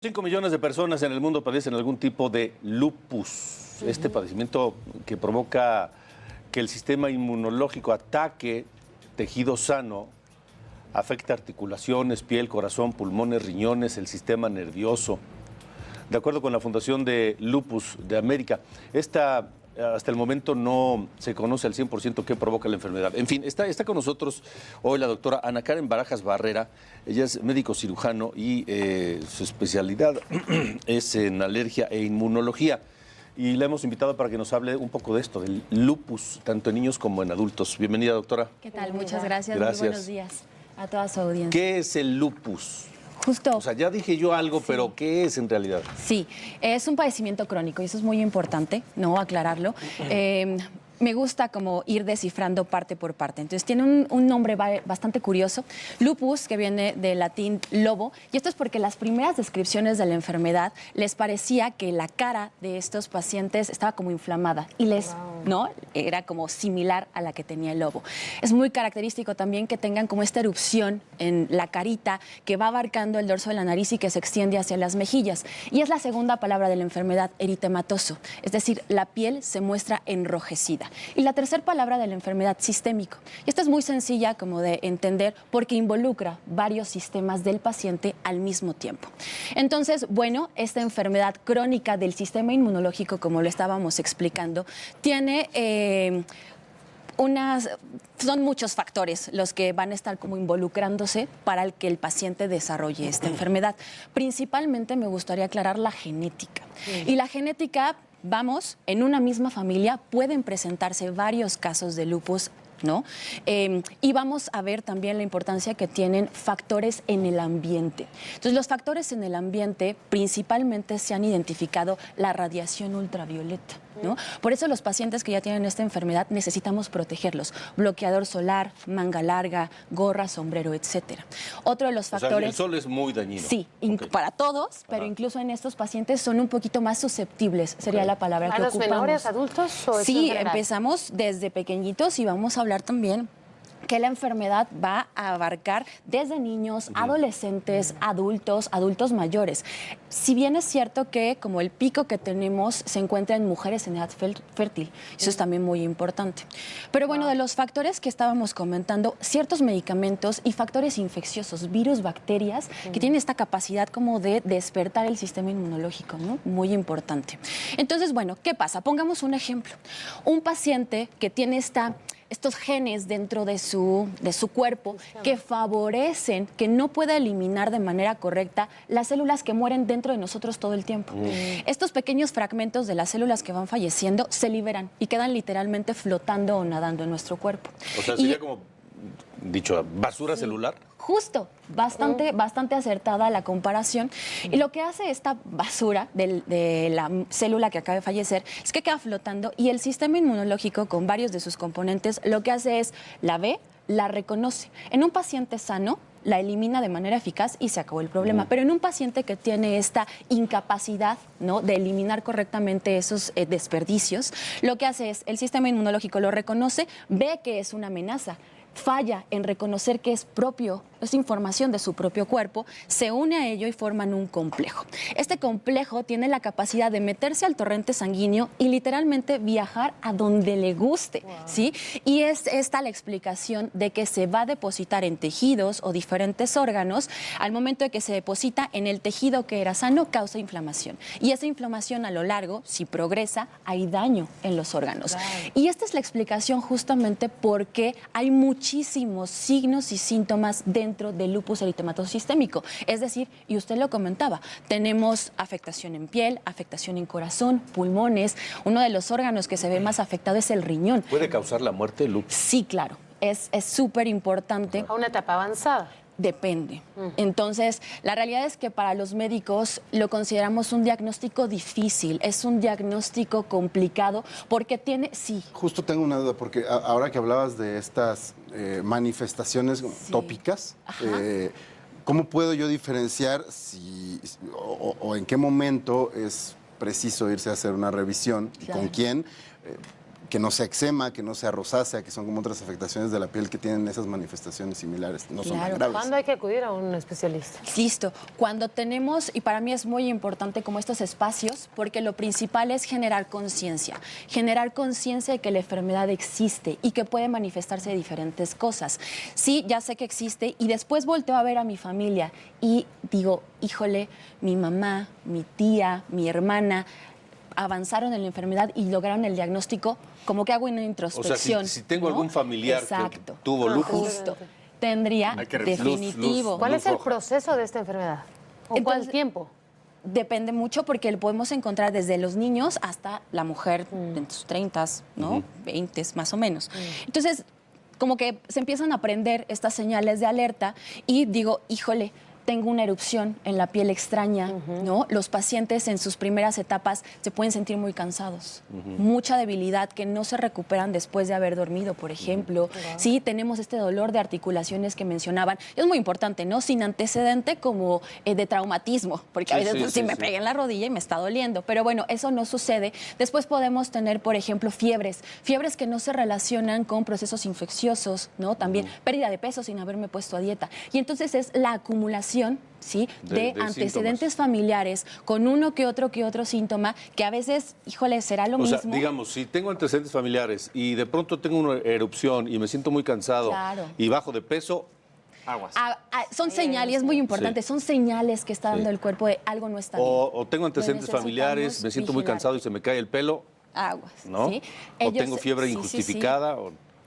5 millones de personas en el mundo padecen algún tipo de lupus. Este padecimiento que provoca que el sistema inmunológico ataque tejido sano, afecta articulaciones, piel, corazón, pulmones, riñones, el sistema nervioso. De acuerdo con la Fundación de Lupus de América, hasta el momento no se conoce al 100% qué provoca la enfermedad. En fin, está con nosotros hoy la doctora Ana Karen Barajas Barrera. Ella es médico cirujano y su especialidad es en alergia e inmunología. Y la hemos invitado para que nos hable un poco de esto, del lupus, tanto en niños como en adultos. Bienvenida, doctora. ¿Qué tal? Muchas gracias. Muy buenos días a toda su audiencia. ¿Qué es el lupus? Justo. O sea, ya dije yo algo, sí, pero ¿qué es en realidad? Sí, es un padecimiento crónico y eso es muy importante, ¿no? Aclararlo. Me gusta como ir descifrando parte por parte. Entonces tiene un nombre bastante curioso, lupus, que viene del latín lobo, y esto es porque las primeras descripciones de la enfermedad les parecía que la cara de estos pacientes estaba como inflamada y ¿no? Era como similar a la que tenía el lobo. Es muy característico también que tengan como esta erupción en la carita que va abarcando el dorso de la nariz y que se extiende hacia las mejillas. Y es la segunda palabra de la enfermedad, eritematoso, es decir, la piel se muestra enrojecida. Y la tercera palabra de la enfermedad, sistémico. Y esta es muy sencilla como de entender porque involucra varios sistemas del paciente al mismo tiempo. Entonces, bueno, esta enfermedad crónica del sistema inmunológico, como lo estábamos explicando, tiene son muchos factores los que van a estar como involucrándose para que el paciente desarrolle esta enfermedad. Principalmente me gustaría aclarar la genética. Y la genética, vamos, en una misma familia pueden presentarse varios casos de lupus, ¿no? Y vamos a ver también la importancia que tienen factores en el ambiente. Entonces, los factores en el ambiente principalmente se han identificado la radiación ultravioleta, ¿no? Por eso los pacientes que ya tienen esta enfermedad necesitamos protegerlos. Bloqueador solar, manga larga, gorra, sombrero, etcétera. Otro de los factores... O sea, el sol es muy dañino. Sí, para todos, pero incluso en estos pacientes son un poquito más susceptibles, sería la palabra que ocupamos. ¿A los menores, adultos o sí, empezamos desde pequeñitos y vamos a hablar también que la enfermedad va a abarcar desde niños, adolescentes, adultos mayores. Si bien es cierto que como el pico que tenemos se encuentra en mujeres en edad fértil, eso es también muy importante. Pero bueno, de los factores que estábamos comentando, ciertos medicamentos y factores infecciosos, virus, bacterias, que tienen esta capacidad como de despertar el sistema inmunológico, ¿no? Muy importante. Entonces, bueno, ¿qué pasa? Pongamos un ejemplo. Un paciente que tiene estos genes dentro de su cuerpo que favorecen que no pueda eliminar de manera correcta las células que mueren dentro de nosotros todo el tiempo. Estos pequeños fragmentos de las células que van falleciendo se liberan y quedan literalmente flotando o nadando en nuestro cuerpo. O sea, sería como, dicho, basura celular. Justo, bastante acertada la comparación. Y lo que hace esta basura de la célula que acaba de fallecer es que queda flotando y el sistema inmunológico con varios de sus componentes lo que hace es la ve, la reconoce. En un paciente sano la elimina de manera eficaz y se acabó el problema. Pero en un paciente que tiene esta incapacidad, ¿no?, de eliminar correctamente esos desperdicios, lo que hace es el sistema inmunológico lo reconoce, ve que es una amenaza, falla en reconocer que es información de su propio cuerpo, se une a ello y forman un complejo. Este complejo tiene la capacidad de meterse al torrente sanguíneo y literalmente viajar a donde le guste, ¿sí? Y es esta la explicación de que se va a depositar en tejidos o diferentes órganos. Al momento de que se deposita en el tejido que era sano, causa inflamación. Y esa inflamación a lo largo, si progresa, hay daño en los órganos. Y esta es la explicación justamente porque hay muchísimos signos y síntomas dentro del lupus eritematoso sistémico. Es decir, y usted lo comentaba, tenemos afectación en piel, afectación en corazón, pulmones. Uno de los órganos que se ve más afectado es el riñón. ¿Puede causar la muerte el lupus? Sí, claro. Es súper importante. A una etapa avanzada. Depende. Entonces, la realidad es que para los médicos lo consideramos un diagnóstico difícil, es un diagnóstico complicado porque tiene, Justo tengo una duda, porque ahora que hablabas de estas manifestaciones tópicas, ¿cómo puedo yo diferenciar o en qué momento es preciso irse a hacer una revisión y con quién? que no sea eczema, que no sea rosácea, que son como otras afectaciones de la piel que tienen esas manifestaciones similares, no son tan Claro. graves. ¿Cuándo hay que acudir a un especialista? Listo. Cuando tenemos, y para mí es muy importante como estos espacios, porque lo principal es generar conciencia de que la enfermedad existe y que puede manifestarse de diferentes cosas. Sí, ya sé que existe y después volteo a ver a mi familia y digo, híjole, mi mamá, mi tía, mi hermana avanzaron en la enfermedad y lograron el diagnóstico, como que hago una O introspección. sea, si tengo ¿no? algún familiar Exacto. que tuvo lupus, Justo. Tendría Hay que revisar. definitivo. Luz ¿Cuál es el roja. proceso de esta enfermedad? ¿O cuál Entonces, tiempo? Depende mucho porque lo podemos encontrar desde los niños hasta la mujer en sus 30, ¿no? 20 más o menos. Entonces, como que se empiezan a aprender estas señales de alerta y digo, híjole, tengo una erupción en la piel extraña, ¿no? Los pacientes en sus primeras etapas se pueden sentir muy cansados, mucha debilidad que no se recuperan después de haber dormido, por ejemplo. Sí, tenemos este dolor de articulaciones que mencionaban. Es muy importante, ¿no? Sin antecedente como de traumatismo, porque a Sí, veces sí, sí sí, me sí. pegué en la rodilla y me está doliendo. Pero bueno, eso no sucede. Después podemos tener, por ejemplo, fiebres que no se relacionan con procesos infecciosos, ¿no? También pérdida de peso sin haberme puesto a dieta. Y entonces es la acumulación, ¿sí? de antecedentes familiares con uno que otro síntoma que a veces, híjole, será lo o mismo. sea, digamos, si tengo antecedentes familiares y de pronto tengo una erupción y me siento muy cansado Claro. y bajo de peso, aguas. Son señales, es muy importante, Sí. son señales que está dando Sí. el cuerpo de algo no está bien. O tengo antecedentes Necesitamos familiares, me siento muy vigilar. cansado y se me cae el pelo, Aguas, ¿no? ¿sí? O Ellos- tengo fiebre sí, sí, sí. injustificada.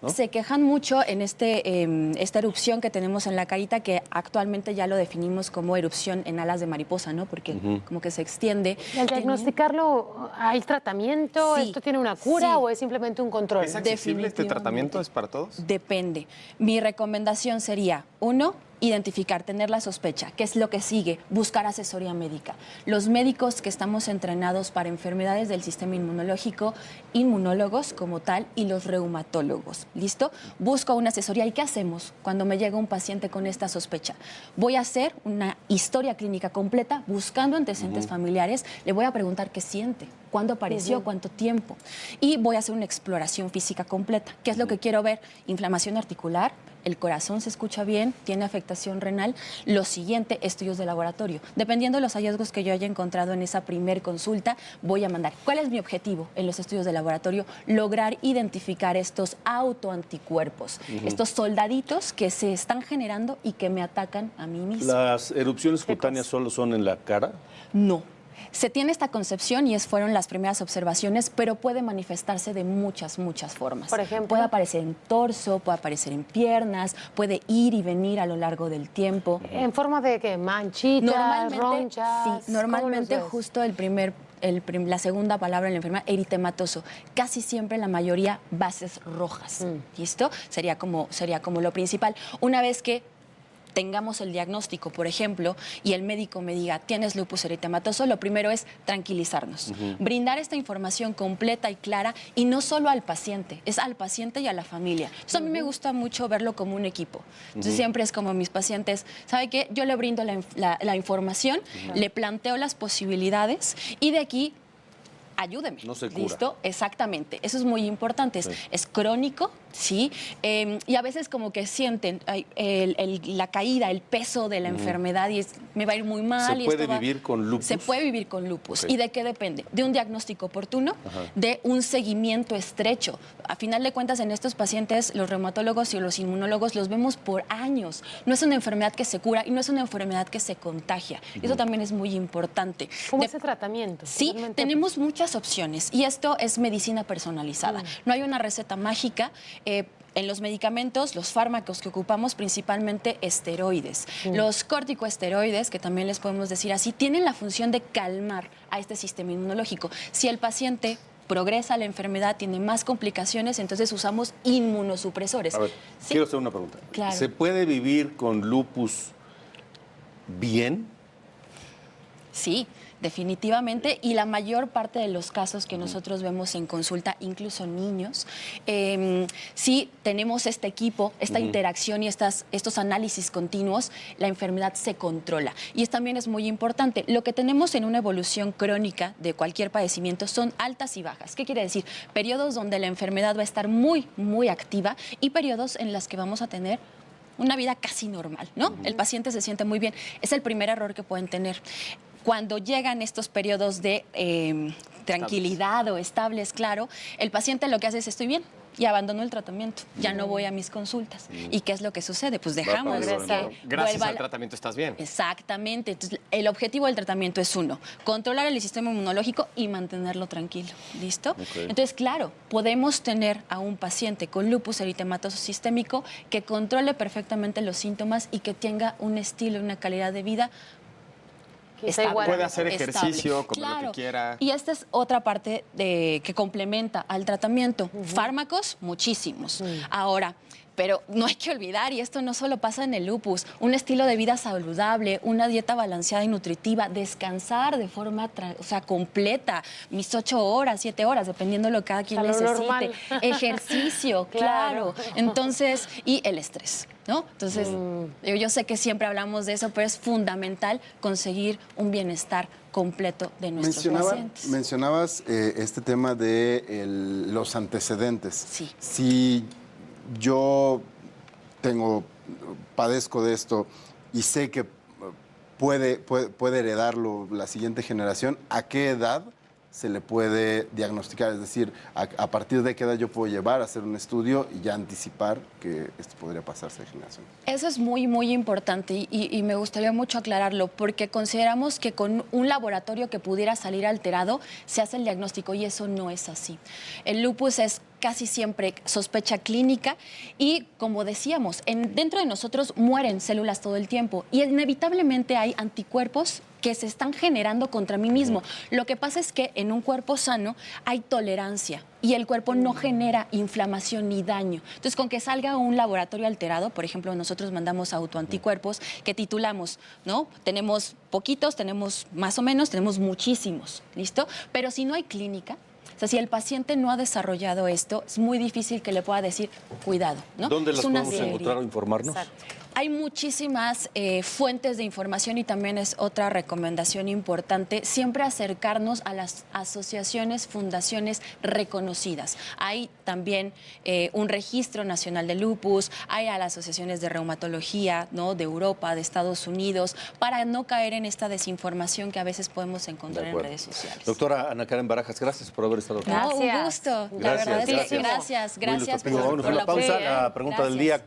¿No? Se quejan mucho en esta erupción que tenemos en la carita, que actualmente ya lo definimos como erupción en alas de mariposa, ¿no? Porque como que se extiende. ¿Y al diagnosticarlo hay tratamiento? Sí, ¿Esto tiene una cura sí. o es simplemente un control? ¿Es accesible este Definitivamente. tratamiento? ¿Es para todos? Depende. Mi recomendación sería, 1, identificar, tener la sospecha. ¿Qué es lo que sigue? Buscar asesoría médica. Los médicos que estamos entrenados para enfermedades del sistema inmunológico, inmunólogos como tal, y los reumatólogos. ¿Listo? Busco una asesoría. ¿Y qué hacemos cuando me llega un paciente con esta sospecha? Voy a hacer una historia clínica completa buscando antecedentes familiares. Le voy a preguntar qué siente, cuándo apareció, cuánto tiempo. Y voy a hacer una exploración física completa. ¿Qué es lo que quiero ver? Inflamación articular, el corazón se escucha bien, tiene afectación renal. Lo siguiente, estudios de laboratorio. Dependiendo de los hallazgos que yo haya encontrado en esa primer consulta, voy a mandar. ¿Cuál es mi objetivo en los estudios de laboratorio? Lograr identificar estos autoanticuerpos, estos soldaditos que se están generando y que me atacan a mí mismo. ¿Las erupciones cutáneas solo son en la cara? No. Se tiene esta concepción y fueron las primeras observaciones, pero puede manifestarse de muchas formas. Por ejemplo. Puede aparecer en torso, puede aparecer en piernas, puede ir y venir a lo largo del tiempo. ¿En forma de qué? ¿Manchitas, ronchas? Sí, normalmente ¿Cómo los ves? justo la segunda palabra en la enfermedad, eritematoso. Casi siempre la mayoría bases rojas. ¿Listo? Sería como lo principal. Una vez que tengamos el diagnóstico, por ejemplo, y el médico me diga, tienes lupus eritematoso, lo primero es tranquilizarnos, brindar esta información completa y clara, y no solo al paciente, es al paciente y a la familia. Entonces, a mí me gusta mucho verlo como un equipo. Entonces, siempre es como mis pacientes, ¿sabe qué? Yo le brindo la información, le planteo las posibilidades, y de aquí ayúdeme. No se cura. ¿Listo? Exactamente. Eso es muy importante. Es crónico, ¿sí? Y a veces como que sienten la caída, el peso de la enfermedad y me va a ir muy mal. ¿Se y puede esto va- vivir con lupus? Se puede vivir con lupus. Ok. ¿Y de qué depende? De un diagnóstico oportuno, de un seguimiento estrecho. A final de cuentas, en estos pacientes, los reumatólogos y los inmunólogos los vemos por años. No es una enfermedad que se cura y no es una enfermedad que se contagia. Eso también es muy importante. ¿Cómo De- es el tratamiento? Sí, Realmente, tenemos muchas opciones y esto es medicina personalizada. No hay una receta mágica. En los medicamentos, los fármacos que ocupamos, principalmente esteroides. Los corticoesteroides, que también les podemos decir así, tienen la función de calmar a este sistema inmunológico. Si el paciente progresa la enfermedad, tiene más complicaciones, entonces usamos inmunosupresores. A ver, Sí. quiero hacer una pregunta. Claro. ¿Se puede vivir con lupus bien? Sí, definitivamente. Y la mayor parte de los casos que nosotros vemos en consulta, incluso niños, sí tenemos este equipo, esta interacción y estos análisis continuos, la enfermedad se controla. Y también es muy importante. Lo que tenemos en una evolución crónica de cualquier padecimiento son altas y bajas. ¿Qué quiere decir? Periodos donde la enfermedad va a estar muy, muy activa y periodos en los que vamos a tener una vida casi normal, ¿no? El paciente se siente muy bien. Es el primer error que pueden tener. Cuando llegan estos periodos de tranquilidad o estables, claro, el paciente lo que hace es estoy bien y abandono el tratamiento, ya no voy a mis consultas. ¿Y qué es lo que sucede? Pues dejamos que gracias al tratamiento estás bien. Exactamente. Entonces, el objetivo del tratamiento es uno, controlar el sistema inmunológico y mantenerlo tranquilo. ¿Listo? Okay. Entonces, claro, podemos tener a un paciente con lupus eritematoso sistémico que controle perfectamente los síntomas y que tenga un estilo, una calidad de vida estable. Puede hacer ejercicio, comer claro. lo que quiera. Y esta es otra parte que complementa al tratamiento. Fármacos, muchísimos. Ahora, pero no hay que olvidar, y esto no solo pasa en el lupus, un estilo de vida saludable, una dieta balanceada y nutritiva, descansar de forma completa, mis 8 horas, 7 horas, dependiendo de lo que cada quien necesite. Normal. Ejercicio, claro. Entonces, y el estrés, ¿no? Entonces, yo sé que siempre hablamos de eso, pero es fundamental conseguir un bienestar completo de nuestros pacientes. Mencionabas este tema de los antecedentes. Sí. Si yo padezco de esto y sé que puede heredarlo la siguiente generación, ¿a qué edad se le puede diagnosticar? Es decir, ¿a partir de qué edad yo puedo llevar a hacer un estudio y ya anticipar que esto podría pasarse de generación? Eso es muy, muy importante y me gustaría mucho aclararlo porque consideramos que con un laboratorio que pudiera salir alterado se hace el diagnóstico y eso no es así. El lupus es casi siempre sospecha clínica y, como decíamos, dentro de nosotros mueren células todo el tiempo y inevitablemente hay anticuerpos que se están generando contra mí mismo. Lo que pasa es que en un cuerpo sano hay tolerancia y el cuerpo no genera inflamación ni daño. Entonces, con que salga un laboratorio alterado, por ejemplo, nosotros mandamos autoanticuerpos que titulamos, ¿no? Tenemos poquitos, tenemos más o menos, tenemos muchísimos, ¿listo? Pero si no hay clínica, o sea, si el paciente no ha desarrollado esto, es muy difícil que le pueda decir, cuidado, ¿no? ¿Dónde las podemos encontrar o informarnos? Exacto. Hay muchísimas fuentes de información y también es otra recomendación importante, siempre acercarnos a las asociaciones, fundaciones reconocidas. Hay también un registro nacional de lupus, hay a las asociaciones de reumatología, ¿no? De Europa, de Estados Unidos, para no caer en esta desinformación que a veces podemos encontrar en redes sociales. Doctora Ana Karen Barajas, gracias por haber estado aquí. No, un gusto. La verdad es que gracias por la Vamos a una pausa, la pregunta del día.